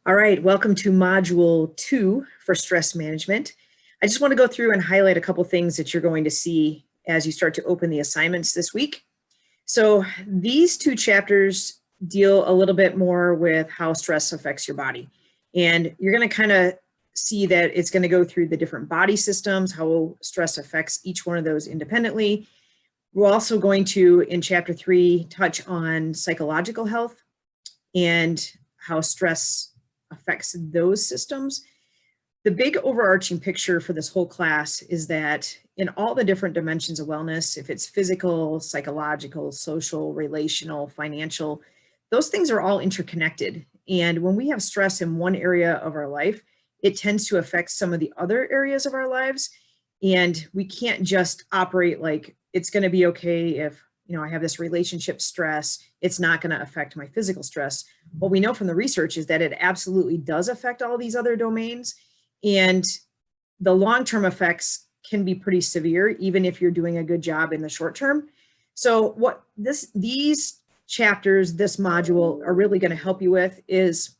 All right, welcome to Module 2 for stress management. I just want to go through and highlight a couple things that you're going to see as you start to open the assignments this week. So these two chapters deal a little bit more with how stress affects your body. And you're going to kind of see that it's going to go through the different body systems, how stress affects each one of those independently. We're also going to, in Chapter 3, touch on psychological health and how stress affects those systems. The big overarching picture for this whole class is that in all the different dimensions of wellness, if it's physical, psychological, social, relational, financial, those things are all interconnected. And when we have stress in one area of our life, it tends to affect some of the other areas of our lives. And we can't just operate like it's going to be okay if I have this relationship stress, it's not going to affect my physical stress. What we know from the research is that it absolutely does affect all these other domains. And the long-term effects can be pretty severe, even if you're doing a good job in the short term. So what these chapters, this module are really going to help you with is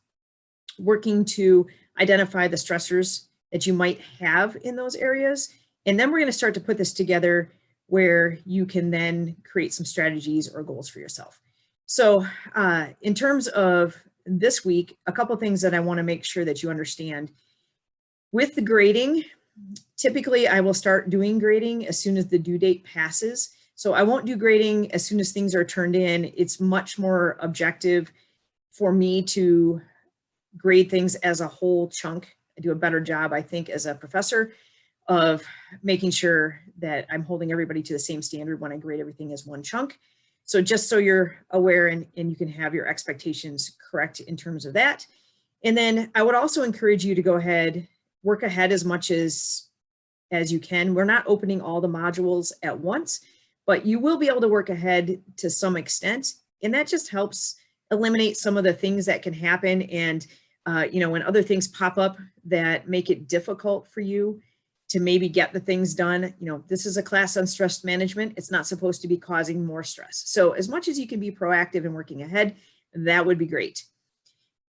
working to identify the stressors that you might have in those areas. And then we're going to start to put this together where you can then create some strategies or goals for yourself. So in terms of this week, a couple of things that I want to make sure that you understand. With the grading, typically I will start doing grading as soon as the due date passes. So I won't do grading as soon as things are turned in. It's much more objective for me to grade things as a whole chunk. I do a better job, I think, as a professor of making sure that I'm holding everybody to the same standard when I grade everything as one chunk. So just so you're aware and you can have your expectations correct in terms of that. And then I would also encourage you to go ahead, work ahead as much as you can. We're not opening all the modules at once, but you will be able to work ahead to some extent. And that just helps eliminate some of the things that can happen. And, when other things pop up that make it difficult for you to maybe get the things done. This is a class on stress management. It's not supposed to be causing more stress. So as much as you can be proactive and working ahead, that would be great.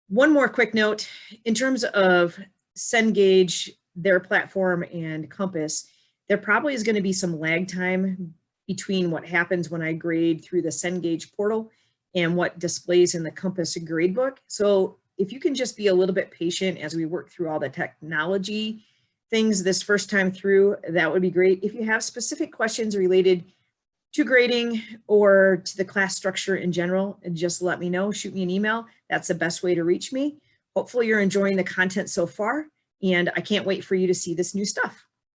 One more quick note, in terms of Cengage, their platform, and Compass, there probably is going to be some lag time between what happens when I grade through the Cengage portal and what displays in the Compass gradebook. So if you can just be a little bit patient as we work through all the technology things this first time through, that would be great. If you have specific questions related to grading or to the class structure in general, just let me know, shoot me an email. That's the best way to reach me. Hopefully you're enjoying the content so far, and I can't wait for you to see this new stuff.